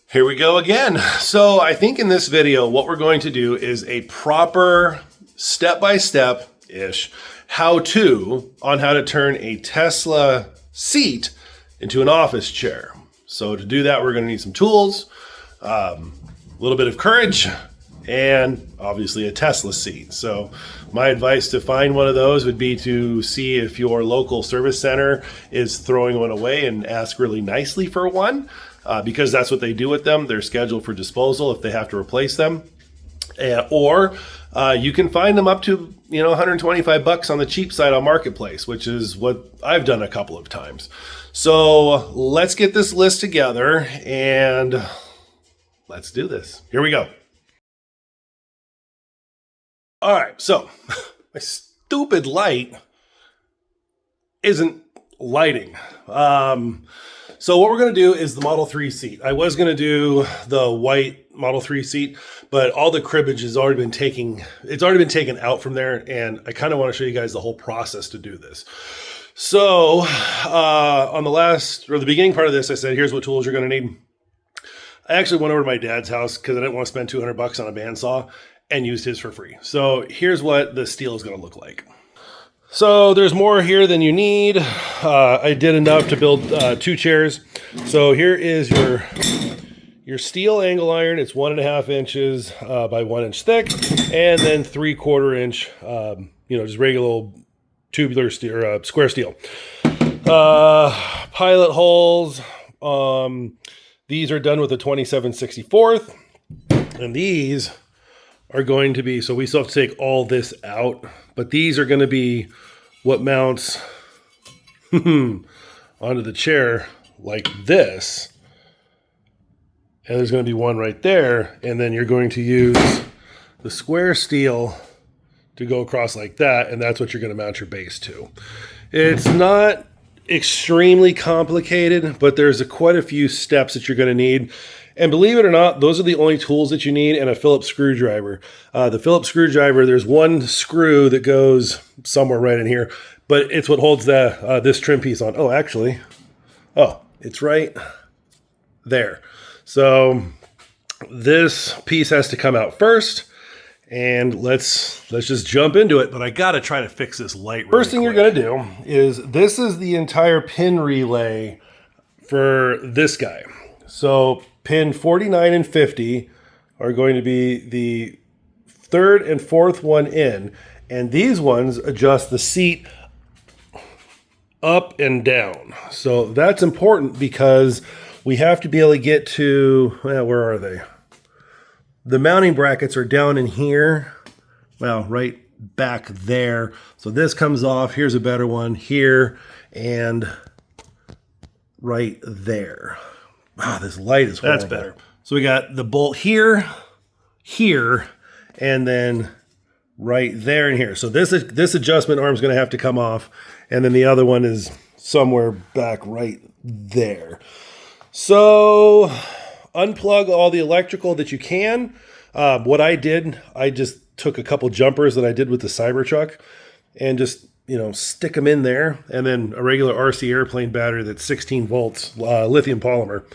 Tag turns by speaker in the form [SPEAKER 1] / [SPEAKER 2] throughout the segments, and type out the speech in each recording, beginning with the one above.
[SPEAKER 1] Here we go again. So I think in this video, what we're going to do is a proper step-by-step-ish how-to on how to turn a Tesla seat into an office chair. So to do that, we're going to need some tools, a little bit of courage, and obviously a Tesla seat. So my advice to find one of those would be to see if your local service center is throwing one away and ask really nicely for one. Because that's what they do with them. They're scheduled for disposal if they have to replace them. Or you can find them up to, $125 on the cheap side on Marketplace, which is what I've done a couple of times. So let's get this list together and let's do this. Here we go. All right, so my stupid light isn't lighting. So what we're going to do is the Model 3 seat. I was going to do the white Model 3 seat, but all the cribbage has already been taken out from there, and I kind of want to show you guys the whole process to do this. So on the beginning part of this, I said, here's what tools you're going to need. I actually went over to my dad's house because I didn't want to spend $200 on a bandsaw and used his for free. So here's what the steel is going to look like. So there's more here than you need. I did enough to build 2 chairs. So here is your steel angle iron. It's 1.5 inches by 1 inch thick, and then 3/4 inch, just regular tubular steel or square steel. Pilot holes. These are done with a 27/64, and these are going to be, so we still have to take all this out, but these are going to be what mounts onto the chair like this. And there's going to be one right there. And then you're going to use the square steel to go across like that. And that's what you're going to mount your base to. It's not extremely complicated, but there's quite a few steps that you're going to need. And believe it or not, those are the only tools that you need, and a Phillips screwdriver. The Phillips screwdriver, there's one screw that goes somewhere right in here, but it's what holds this trim piece on. It's right there. So this piece has to come out first, and let's just jump into it. But I got to try to fix this light really
[SPEAKER 2] First thing
[SPEAKER 1] quick.
[SPEAKER 2] you're going to do is, this is the entire pin relay for this guy. So pin 49 and 50 are going to be the 3rd and 4th one in, and these ones adjust the seat up and down. So that's important because we have to be able to get to, where are they? The mounting brackets are down in here. Well, right back there. So this comes off. Here's a better one here and right there. Wow, this light is horrible.
[SPEAKER 1] That's better.
[SPEAKER 2] So we got the bolt here, and then right there and here. So this adjustment arm is going to have to come off, and then the other one is somewhere back right there. So unplug all the electrical that you can. What I did, I just took a couple jumpers that I did with the Cybertruck and just stick them in there, and then a regular RC airplane battery that's 16 volts, lithium polymer,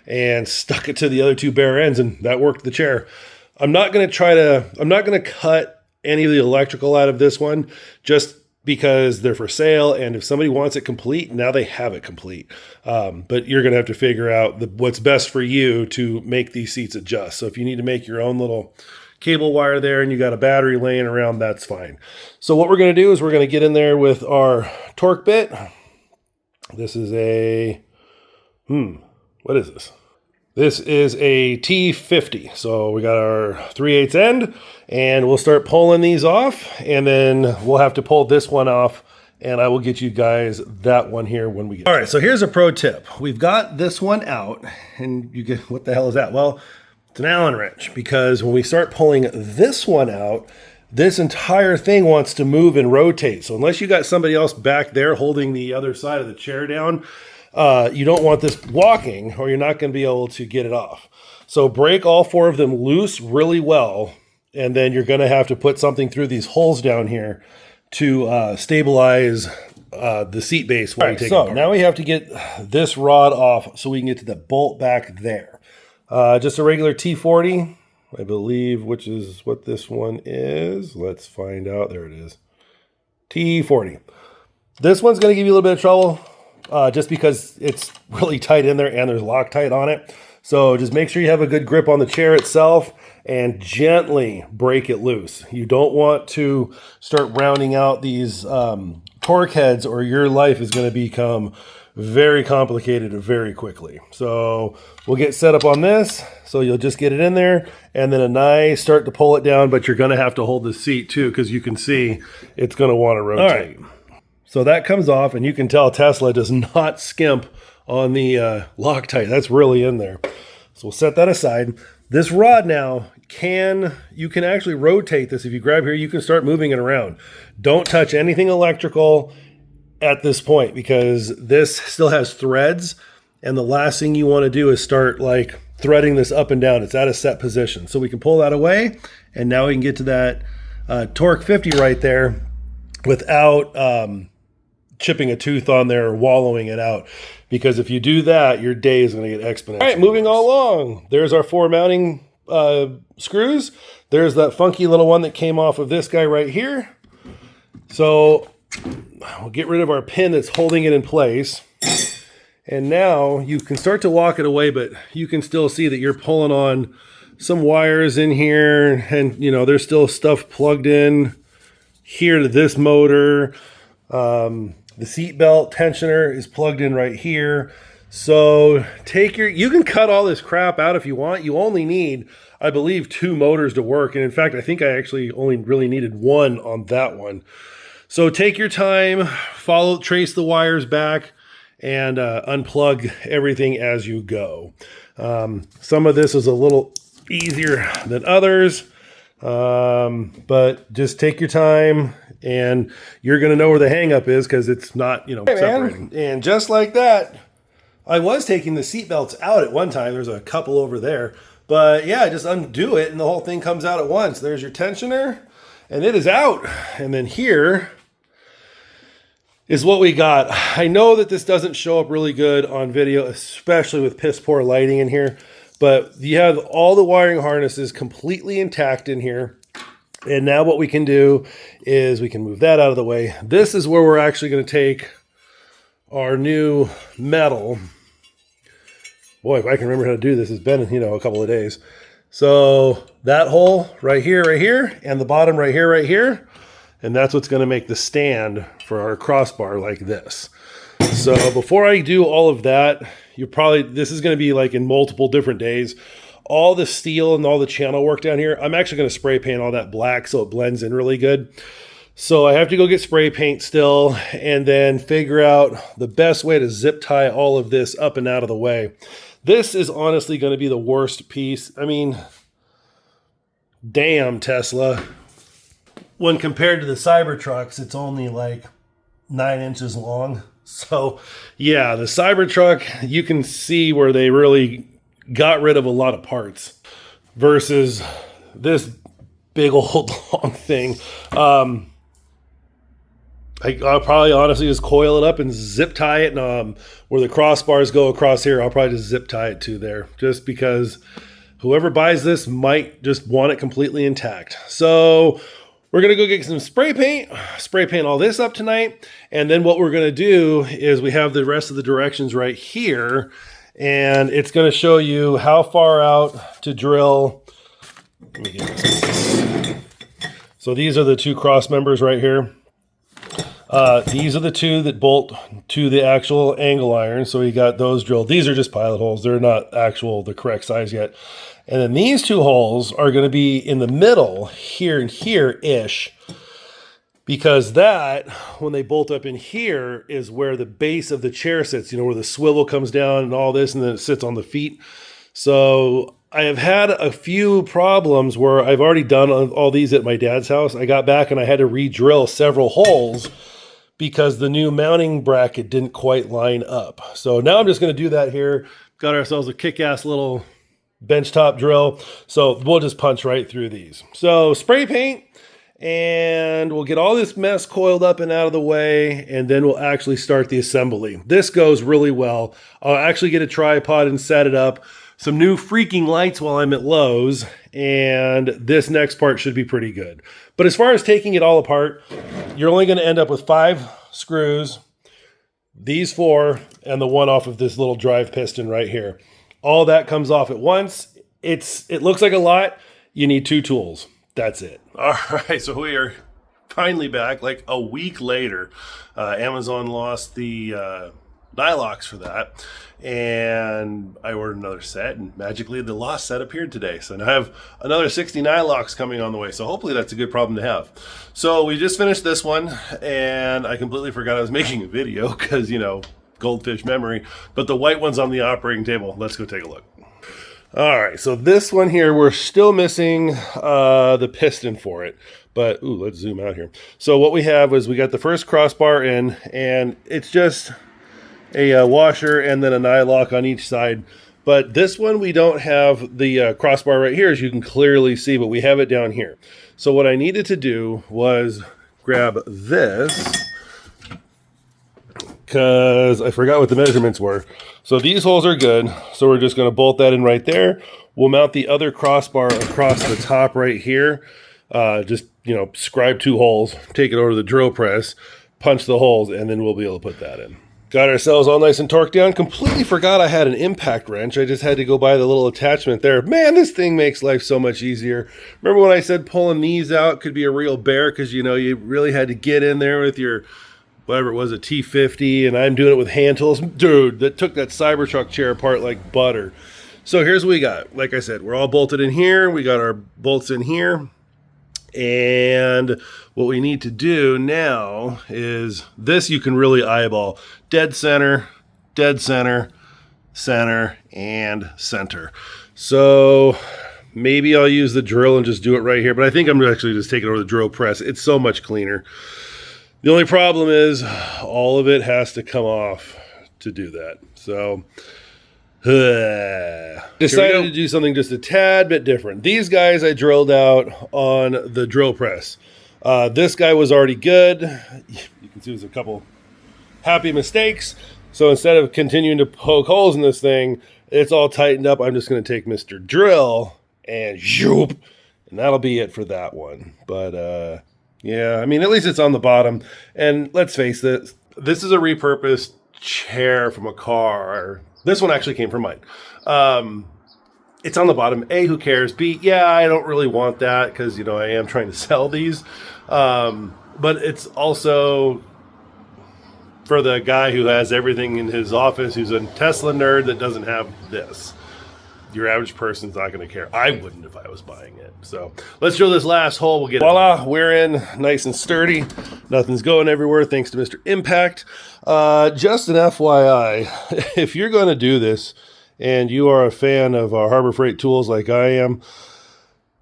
[SPEAKER 2] and stuck it to the other 2 bare ends, and that worked the chair. I'm not going to cut any of the electrical out of this one just because they're for sale, and if somebody wants it complete, now they have it complete. But you're going to have to figure out what's best for you to make these seats adjust. So if you need to make your own little cable wire there and you got a battery laying around, that's fine. So what we're going to do is we're going to get in there with our torque bit. This is what is this? This is a T50. So we got our 3/8 end, and we'll start pulling these off, and then we'll have to pull this one off, and I will get you guys that one here when we get. All right, so here's a pro tip. We've got this one out, and you get, what the hell is that? Well, it's an Allen wrench, because when we start pulling this one out, this entire thing wants to move and rotate. So unless you got somebody else back there holding the other side of the chair down, you don't want this walking, or you're not going to be able to get it off. So break all 4 of them loose really well, and then you're going to have to put something through these holes down here to stabilize the seat base while you take it apart. Now we have to get this rod off so we can get to the bolt back there. Just a regular T40, I believe, which is what this one is. Let's find out. There it is. T40. This one's going to give you a little bit of trouble just because it's really tight in there and there's Loctite on it. So just make sure you have a good grip on the chair itself and gently break it loose. You don't want to start rounding out these torque heads or your life is going to become very complicated very quickly. So we'll get set up on this. So you'll just get it in there and then a nice start to pull it down, but you're going to have to hold the seat too because you can see it's going to want to rotate. All right. So that comes off and you can tell Tesla does not skimp on the Loctite. That's really in there. So we'll set that aside. This rod now you can actually rotate this. If you grab here, you can start moving it around. Don't touch anything electrical at this point because this still has threads and the last thing you want to do is start like threading this up and down. It's at a set position. So we can pull that away and now we can get to that torque 50 right there without chipping a tooth on there or wallowing it out. Because if you do that, your day is going to get exponential. All right, moving all along. There's our 4 mounting screws. There's that funky little one that came off of this guy right here. So we'll get rid of our pin that's holding it in place. And now you can start to walk it away, but you can still see that you're pulling on some wires in here. And, you know, there's still stuff plugged in here to this motor. The seat belt tensioner is plugged in right here. So you can cut all this crap out if you want. You only need, I believe, 2 motors to work. And in fact, I think I actually only really needed 1 on that one. So take your time, trace the wires back and unplug everything as you go. Some of this is a little easier than others. But just take your time and you're going to know where the hang up is because it's not, separating. And just like that, I was taking the seat belts out at one time. There's a couple over there, but yeah, just undo it and the whole thing comes out at once. There's your tensioner and it is out. And then here is what we got. I know that this doesn't show up really good on video, especially with piss poor lighting in here. But you have all the wiring harnesses completely intact in here. And now what we can do is we can move that out of the way. This is where we're actually going to take our new metal. Boy, if I can remember how to do this, it's been, a couple of days. So that hole right here, and the bottom right here. And that's what's going to make the stand for our crossbar like this. So before I do all of that, this is going to be like in multiple different days. All the steel and all the channel work down here, I'm actually going to spray paint all that black so it blends in really good. So I have to go get spray paint still and then figure out the best way to zip tie all of this up and out of the way. This is honestly going to be the worst piece. I mean, damn Tesla. When compared to the Cybertrucks, it's only like 9 inches long. So yeah, the Cybertruck, you can see where they really got rid of a lot of parts versus this big old long thing. I'll probably honestly just coil it up and zip tie it. And where the crossbars go across here, I'll probably just zip tie it to there just because whoever buys this might just want it completely intact. So we're going to go get some spray paint all this up tonight. And then what we're going to do is we have the rest of the directions right here. And it's going to show you how far out to drill. Let me get this. So these are the 2 cross members right here. These are the 2 that bolt to the actual angle iron. So we got those drilled. These are just pilot holes. They're not the correct size yet. And then these 2 holes are going to be in the middle here and here-ish. Because that, when they bolt up in here, is where the base of the chair sits, where the swivel comes down and all this, and then it sits on the feet. So I have had a few problems where I've already done all these at my dad's house. I got back and I had to re-drill several holes because the new mounting bracket didn't quite line up. So now I'm just going to do that here. Got ourselves a kick-ass little benchtop drill. So we'll just punch right through these. So spray paint. And we'll get all this mess coiled up and out of the way, and then we'll actually start the assembly. This goes really well. I'll actually get a tripod and set it up some new freaking lights while I'm at Lowe's, and this next part should be pretty good. But as far as taking it all apart, you're only going to end up with 5 screws, these 4, and the one off of this little drive piston right here. All that comes off at once. It looks like a lot. You need 2 tools. That's it. All right, so we are finally back like a week later. Amazon lost the nylocks for that, and I ordered another set, and magically the lost set appeared today. So now I have another 60 nylocks coming on the way, so hopefully that's a good problem to have. So we just finished this one, and I completely forgot I was making a video because, you know, goldfish memory, but the white one's on the operating table. Let's go take a look. All right, so this one here, we're still missing the piston for it. But, ooh, let's zoom out here. So what we have is we got the first crossbar in, and it's just a washer and then a nylock on each side. But this one, we don't have the crossbar right here, as you can clearly see, but we have it down here. So what I needed to do was grab this, because I forgot what the measurements were. So these holes are good, so we're just going to bolt that in right there. We'll mount the other crossbar across the top right here. Just, you know, scribe 2 holes, take it over to the drill press, punch the holes, and then we'll be able to put that in. Got ourselves all nice and torqued down. Completely forgot I had an impact wrench. I just had to go buy the little attachment there. Man, this thing makes life so much easier. Remember when I said pulling these out could be a real bear because, you know, you really had to get in there with your, whatever it was, a T50, and I'm doing it with hand tools. Dude, that took that Cybertruck chair apart like butter. So here's what we got. Like I said, we're all bolted in here. We got our bolts in here. And what we need to do now is this, you can really eyeball. Dead center, center, and center. So maybe I'll use the drill and just do it right here. But I think I'm actually just taking it over the drill press. It's so much cleaner. The only problem is all of it has to come off to do that. So decided to do something just a tad bit different. These guys I drilled out on the drill press. This guy was already good. You can see there's a couple happy mistakes. So instead of continuing to poke holes in this thing, it's all tightened up. I'm just going to take Mr. Drill and zoop, and that'll be it for that one. But yeah, I mean, at least it's on the bottom. And let's face it, this is a repurposed chair from a car. This one actually came from mine. It's on the bottom. A, who cares? B, yeah, I don't really want that because, you know, I am trying to sell these. But it's also for the guy who has everything in his office, who's a Tesla nerd that doesn't have this. Your average person's not going to care. I wouldn't if I was buying it. So let's drill this last hole. We'll get it. Voila, we're in nice and sturdy. Nothing's going everywhere thanks to Mr. Impact. Just an FYI, if you're going to do this and you are a fan of Harbor Freight tools like I am,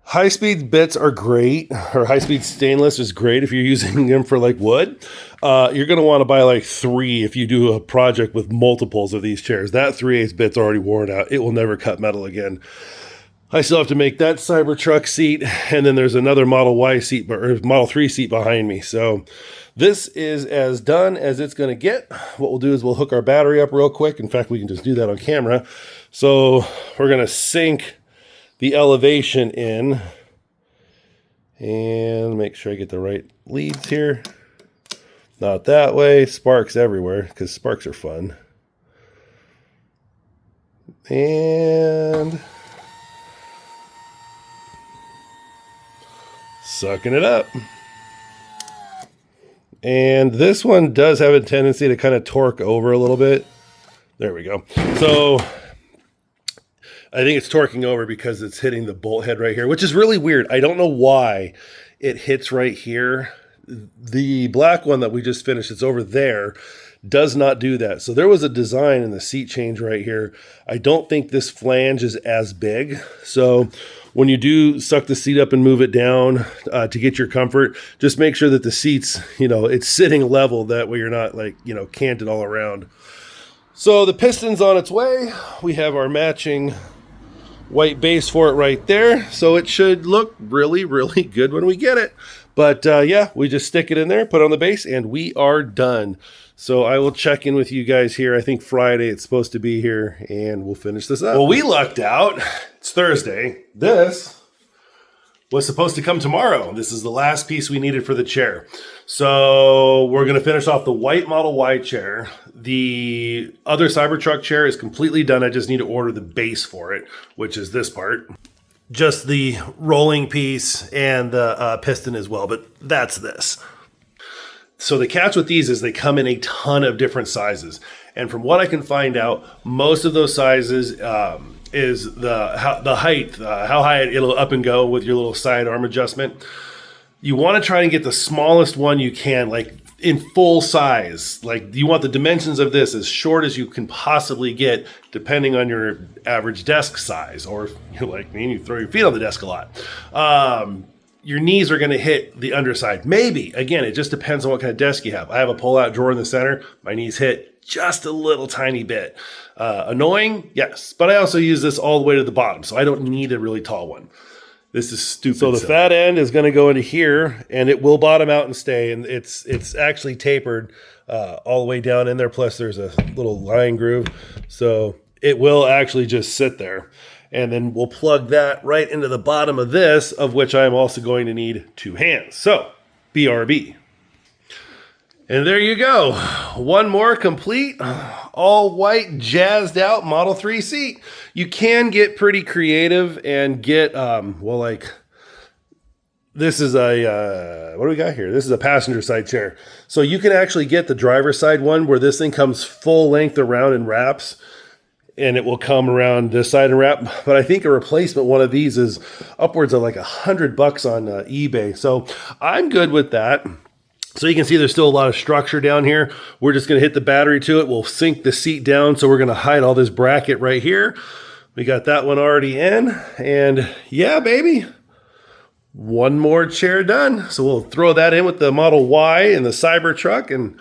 [SPEAKER 2] high-speed bits are great, or high-speed stainless is great if you're using them for like wood. You're going to want to buy like 3 if you do a project with multiples of these chairs. That 3/8 bit's already worn out. It will never cut metal again. I still have to make that Cybertruck seat, and then there's another Model Y seat, or Model 3 seat behind me. So this is as done as it's going to get. What we'll do is we'll hook our battery up real quick. In fact, we can just do that on camera. So we're going to sink the elevation in and make sure I get the right leads here. Not that way. Sparks everywhere because sparks are fun. And sucking it up. And this one does have a tendency to kind of torque over a little bit. There we go. So I think it's torquing over because it's hitting the bolt head right here, which is really weird. I don't know why it hits right here. The black one that we just finished, it's over there, does not do that. So there was a design in the seat change right here. I don't think this flange is as big. So when you do suck the seat up and move it down to get your comfort, just make sure that the seat's, you know, it's sitting level. That way you're not like, you know, canted all around. So the piston's on its way. We have our matching white base for it right there. So it should look really, really good when we get it. But yeah, we just stick it in there, put it on the base, and we are done. So I will check in with you guys here. I think Friday it's supposed to be here, and we'll finish this up. Well, we lucked out. It's Thursday. This was supposed to come tomorrow. This is the last piece we needed for the chair. So we're going to finish off the white Model Y chair. The other Cybertruck chair is completely done. I just need to order the base for it, which is this part. Just the rolling piece and the piston as well, but that's this. So the catch with these is they come in a ton of different sizes. And from what I can find out, most of those sizes is the height, how high it'll up and go with your little side arm adjustment. You want to try and get the smallest one you can, like in full size. Like you want the dimensions of this as short as you can possibly get, depending on your average desk size. Or if you're like me and you throw your feet on the desk a lot. Your knees are going to hit the underside. Maybe. Again, it just depends on what kind of desk you have. I have a pull-out drawer in the center. My knees hit just a little tiny bit. Annoying? Yes. But I also use this all the way to the bottom, so I don't need a really tall one. This is stupid. So the fat end is going to go into here, and it will bottom out and stay. And it's actually tapered all the way down in there. Plus, there's a little line groove. So it will actually just sit there. And then we'll plug that right into the bottom of this, of which I'm also going to need 2 hands. So, BRB. And there you go. One more complete, all white, jazzed out Model 3 seat. You can get pretty creative and get, well, like, this is a, what do we got here? This is a passenger side chair. So you can actually get the driver's side one where this thing comes full length around and wraps. And it will come around this side and wrap. But I think a replacement one of these is upwards of like $100 on eBay. So I'm good with that. So you can see there's still a lot of structure down here. We're just going to hit the battery to it. We'll sink the seat down. So we're going to hide all this bracket right here. We got that one already in. And yeah, baby. One more chair done. So we'll throw that in with the Model Y and the Cybertruck and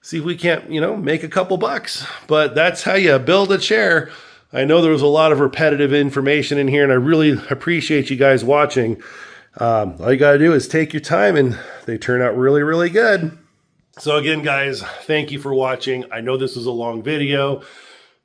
[SPEAKER 2] see if we can't, make a couple bucks. But that's how you build a chair. I know there was a lot of repetitive information in here, and I really appreciate you guys watching. All you got to do is take your time, and they turn out really, really good. So again, guys, thank you for watching. I know this was a long video.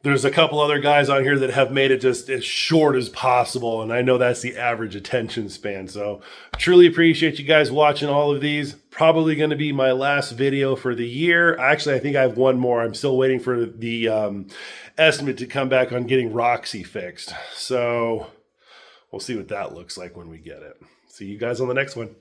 [SPEAKER 2] There's a couple other guys on here that have made it just as short as possible, and I know that's the average attention span. So truly appreciate you guys watching all of these. Probably going to be my last video for the year. Actually, I think I have one more. I'm still waiting for the estimate to come back on getting Roxy fixed. So we'll see what that looks like when we get it. See you guys on the next one.